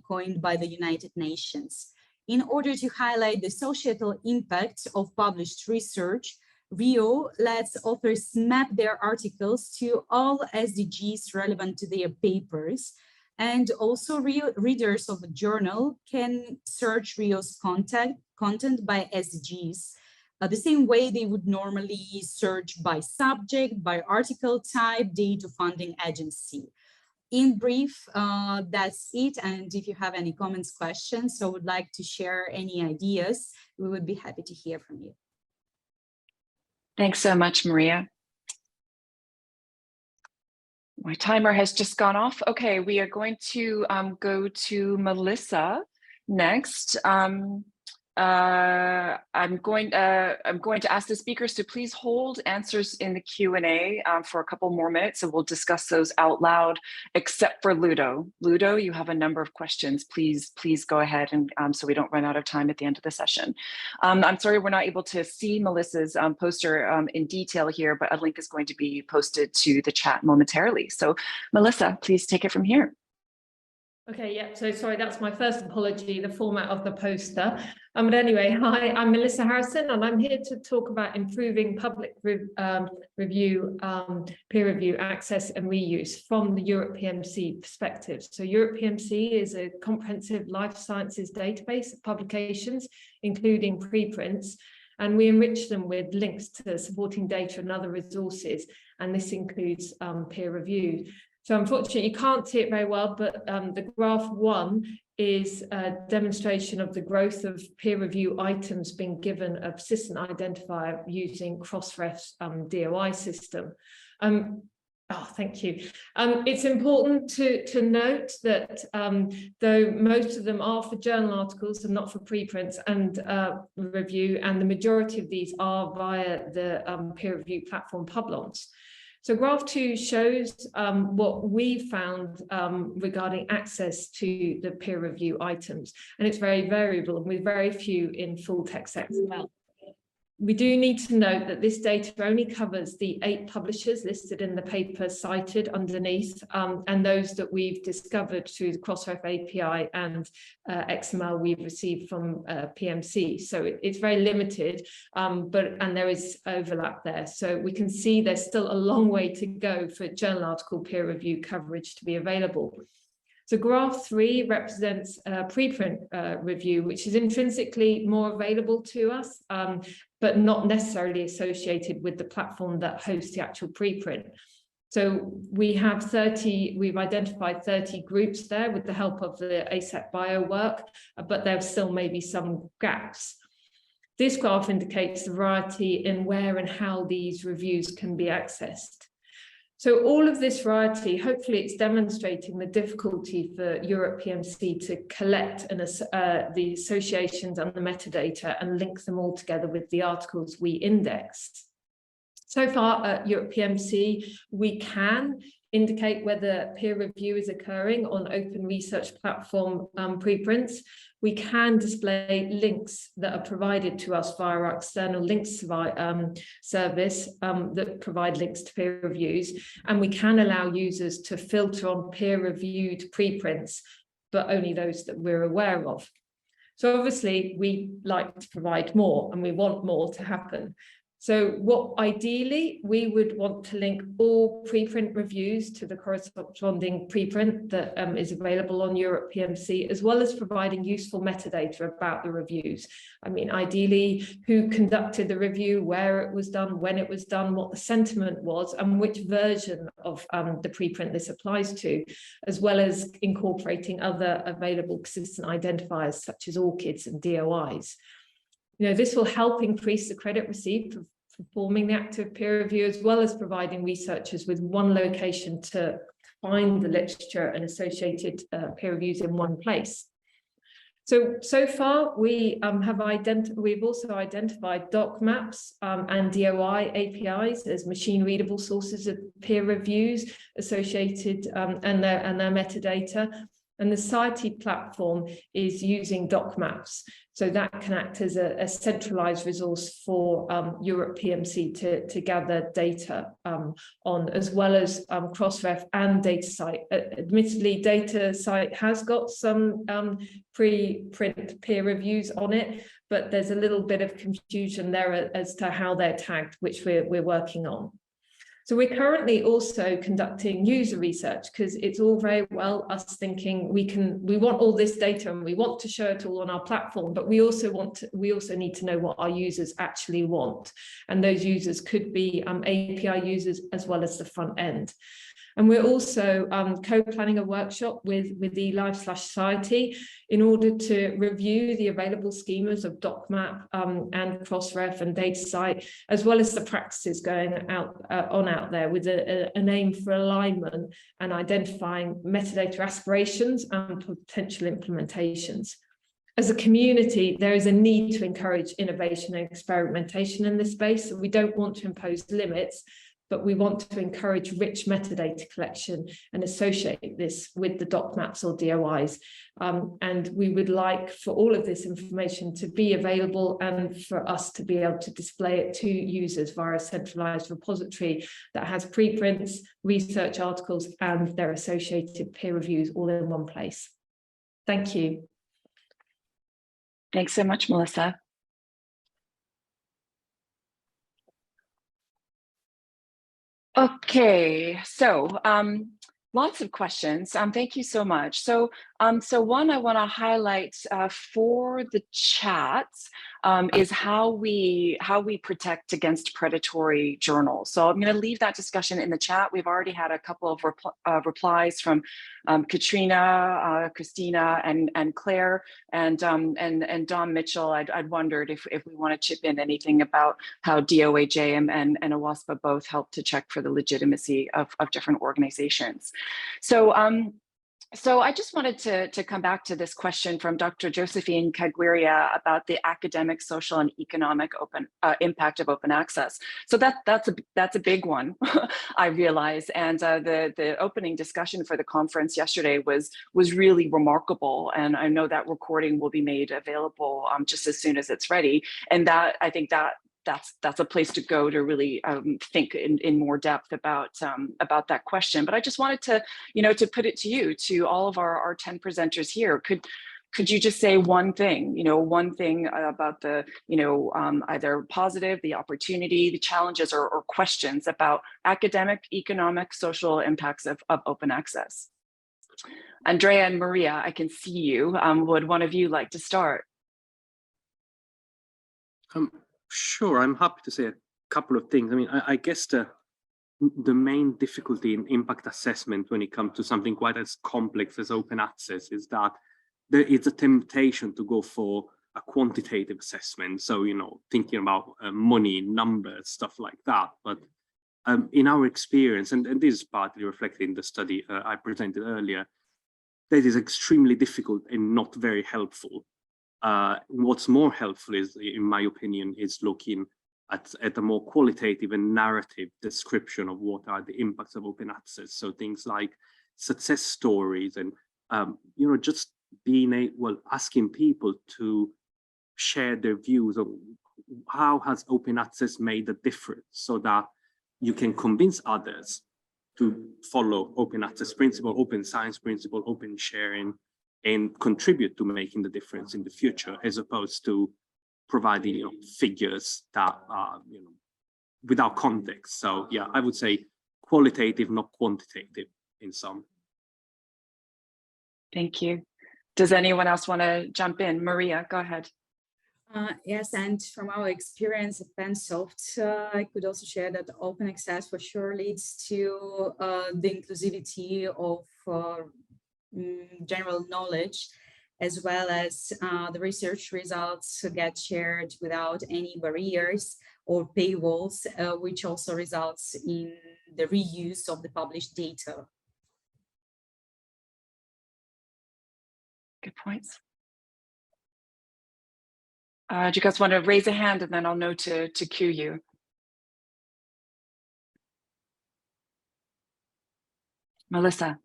coined by the United Nations. In order to highlight the societal impact of published research, RIO lets authors map their articles to all SDGs relevant to their papers, and also readers of the journal can search RIO's content by SDGs, the same way they would normally search by subject, by article type, date of funding agency. In brief, that's it. And if you have any comments, questions, or would like to share any ideas, we would be happy to hear from you. Thanks so much, Maria. My timer has just gone off. Okay, we are going to go to Melissa next. I'm going to ask the speakers to please hold answers in the Q&A for a couple more minutes, and we'll discuss those out loud, except for Ludo. Ludo, you have a number of questions. Please go ahead, and so we don't run out of time at the end of the session. I'm sorry we're not able to see Melissa's poster in detail here, but a link is going to be posted to the chat momentarily. So Melissa, please take it from here. Okay, yeah, so sorry, that's my first apology, the format of the poster. But anyway, hi, I'm Melissa Harrison, and I'm here to talk about improving public review, peer review access and reuse from the Europe PMC perspective. So Europe PMC is a comprehensive life sciences database of publications, including preprints, and we enrich them with links to supporting data and other resources, and this includes peer review. So unfortunately, you can't see it very well, but the graph 1 is a demonstration of the growth of peer review items being given a persistent identifier using Crossref's DOI system. Thank you. It's important to note that though most of them are for journal articles and not for preprints and review, and the majority of these are via the peer review platform Publons. So graph 2 shows what we found regarding access to the peer review items, and it's very variable with very few in full text XML. We do need to note that this data only covers the 8 publishers listed in the paper cited underneath, and those that we've discovered through the Crossref API and XML we've received from PMC. So it's very limited, and there is overlap there. So we can see there's still a long way to go for journal article peer review coverage to be available. So graph 3 represents a preprint review, which is intrinsically more available to us, but not necessarily associated with the platform that hosts the actual preprint. So we've identified 30 groups there with the help of the ASAP bio work, but there still may be some gaps. This graph indicates the variety in where and how these reviews can be accessed. So all of this variety, hopefully it's demonstrating the difficulty for Europe PMC to collect the associations and the metadata and link them all together with the articles we indexed. So far at Europe PMC, we can indicate whether peer review is occurring on open research platform preprints. We can display links that are provided to us via our external links service that provide links to peer reviews, and we can allow users to filter on peer-reviewed preprints, but only those that we're aware of. So obviously we like to provide more and we want more to happen. So what ideally we would want to link all preprint reviews to the corresponding preprint that is available on Europe PMC, as well as providing useful metadata about the reviews. I mean, ideally, who conducted the review, where it was done, when it was done, what the sentiment was, and which version of the preprint this applies to, as well as incorporating other available consistent identifiers such as ORCIDs and DOIs. You know, this will help increase the credit received for performing the active peer review, as well as providing researchers with one location to find the literature and associated peer reviews in one place. So far, we've also identified doc maps and DOI APIs as machine readable sources of peer reviews associated and their metadata. And the Society platform is using doc maps. So that can act as a centralized resource for Europe PMC to gather data on, as well as Crossref and DataCite. Admittedly, DataCite has got some pre-print peer reviews on it, but there's a little bit of confusion there as to how they're tagged, which we're working on. So we're currently also conducting user research, because it's all very well us thinking we want all this data and we want to show it all on our platform, but we also need to know what our users actually want. And those users could be API users as well as the front end. And we're also co-planning a workshop with eLive/Society in order to review the available schemas of DocMap and Crossref and DataCite, as well as the practices going out there with an aim for alignment and identifying metadata aspirations and potential implementations. As a community, there is a need to encourage innovation and experimentation in this space. We don't want to impose limits, but we want to encourage rich metadata collection and associate this with the doc maps or DOIs. And we would like for all of this information to be available and for us to be able to display it to users via a centralized repository that has preprints, research articles, and their associated peer reviews all in one place. Thank you. Thanks so much, Melissa. Okay, so lots of questions. Thank you so much. So one I want to highlight for the chats is how we protect against predatory journals. So I'm going to leave that discussion in the chat. We've already had a couple of replies from Katrina, Christina, and Claire, and Don Mitchell. I'd wondered if we want to chip in anything about how DOAJ and OASPA both help to check for the legitimacy of different organizations. So I just wanted to come back to this question from Dr. Josephine Kaguiria about the academic, social, and economic impact of open access. So that's a big one, I realize. And the opening discussion for the conference yesterday was really remarkable. And I know that recording will be made available just as soon as it's ready. And I think that's a place to go to really think in more depth about that question. But I just wanted to put it to you, to all of our 10 presenters here. Could you just say one thing about the, either positive, the opportunity, the challenges, or questions about academic, economic, social impacts of open access? Andrea and Maria, I can see you. Would one of you like to start? Sure, I'm happy to say a couple of things. I mean, I guess the main difficulty in impact assessment when it comes to something quite as complex as open access is that there is a temptation to go for a quantitative assessment. So, you know, thinking about money, numbers, stuff like that. But in our experience, and this is partly reflected in the study I presented earlier, that is extremely difficult and not very helpful. What's more helpful is, in my opinion, is looking at a more qualitative and narrative description of what are the impacts of open access. So things like success stories and, you know, just being asking people to share their views of how has open access made a difference, so that you can convince others to follow open access principle, open science principle, open sharing, and contribute to making the difference in the future, as opposed to providing, you know, figures that are, you know, without context. So yeah, I would say qualitative, not quantitative in some. Thank you. Does anyone else want to jump in? Maria, go ahead. Yes, and from our experience at PenSoft, I could also share that open access for sure leads to the inclusivity of general knowledge, as well as the research results get shared without any barriers or paywalls, which also results in the reuse of the published data. Good points. Do you guys want to raise a hand and then I'll know to cue you? Melissa.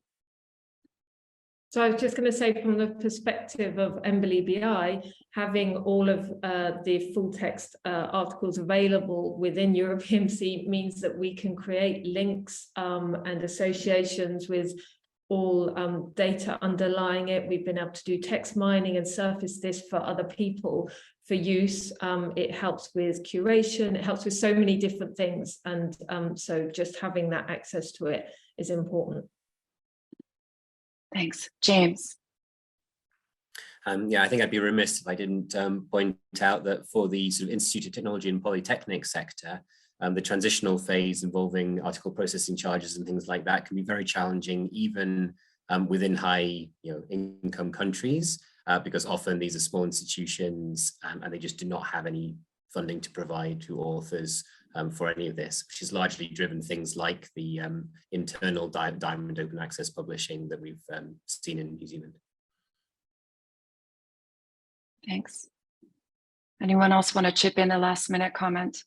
So I was just going to say, from the perspective of MBLE-BI, having all of the full text articles available within EuroPMC means that we can create links and associations with all data underlying it. We've been able to do text mining and surface this for other people for use. It helps with curation, it helps with so many different things. And so just having that access to it is important. Thanks. James. Yeah, I think I'd be remiss if I didn't point out that for the sort of Institute of Technology and Polytechnic sector, the transitional phase involving article processing charges and things like that can be very challenging, even within high income countries, because often these are small institutions and they just do not have any funding to provide to authors for any of this, which is largely driven things like the internal Diamond Open Access publishing that we've seen in New Zealand. Thanks. Anyone else want to chip in a last minute comment?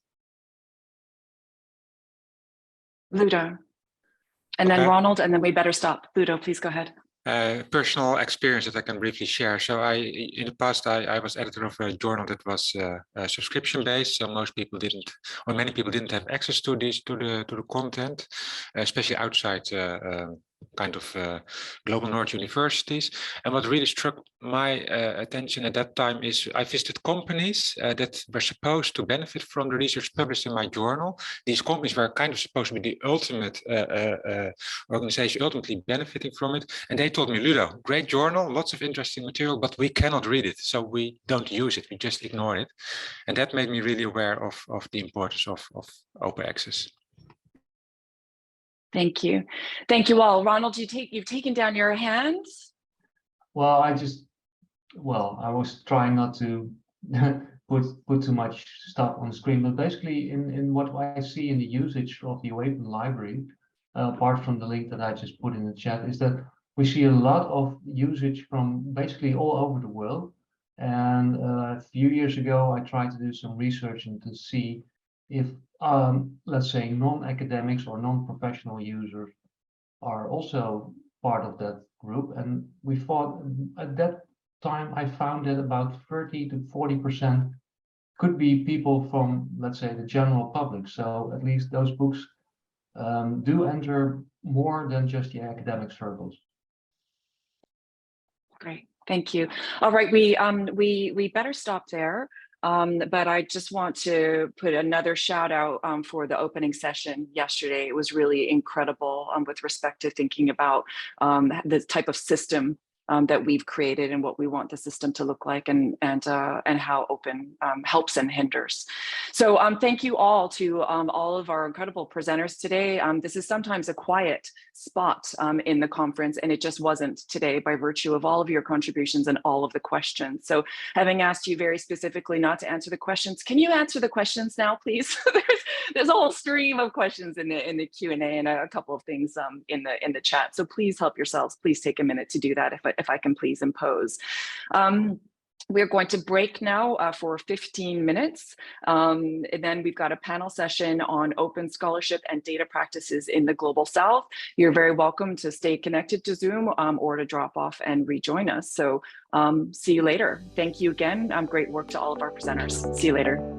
Ludo, and then Ronald, and then we better stop. Ludo, please go ahead. Personal experience that I can briefly share. So in the past, I was editor of a journal that was subscription based. So most people didn't, or many people didn't have access to the content, especially outside kind of global North universities. And what really struck my attention at that time is I visited companies that were supposed to benefit from the research published in my journal. These companies were kind of supposed to be the ultimate organization ultimately benefiting from it. And they told me, Ludo, great journal, lots of interesting material, but we cannot read it. So we don't use it, we just ignore it. And that made me really aware of the importance of open access. Thank you. Thank you all. Ronald, you've taken down your hands. Well, I was trying not to put too much stuff on the screen, but basically in what I see in the usage of the OAPEN library, apart from the link that I just put in the chat, is that we see a lot of usage from basically all over the world. And a few years ago, I tried to do some research and to see if let's say non-academics or non-professional users are also part of that group. And we thought at that time, I found that about 30 to 40% could be people from, let's say, the general public. So at least those books do enter more than just the academic circles. Great, thank you. All right, we better stop there. But I just want to put another shout out for the opening session yesterday. It was really incredible with respect to thinking about the type of system that we've created and what we want the system to look like, and how open helps and hinders. So thank you all to all of our incredible presenters today. This is sometimes a quiet spot in the conference, and it just wasn't today by virtue of all of your contributions and all of the questions. So having asked you very specifically not to answer the questions, can you answer the questions now, please? There's a whole stream of questions in the Q&A and a couple of things in the chat. So please help yourselves. Please take a minute to do that if I can please impose. We're going to break now for 15 minutes. And then we've got a panel session on open scholarship and data practices in the Global South. You're very welcome to stay connected to Zoom or to drop off and rejoin us. So see you later. Thank you again. Great work to all of our presenters. See you later.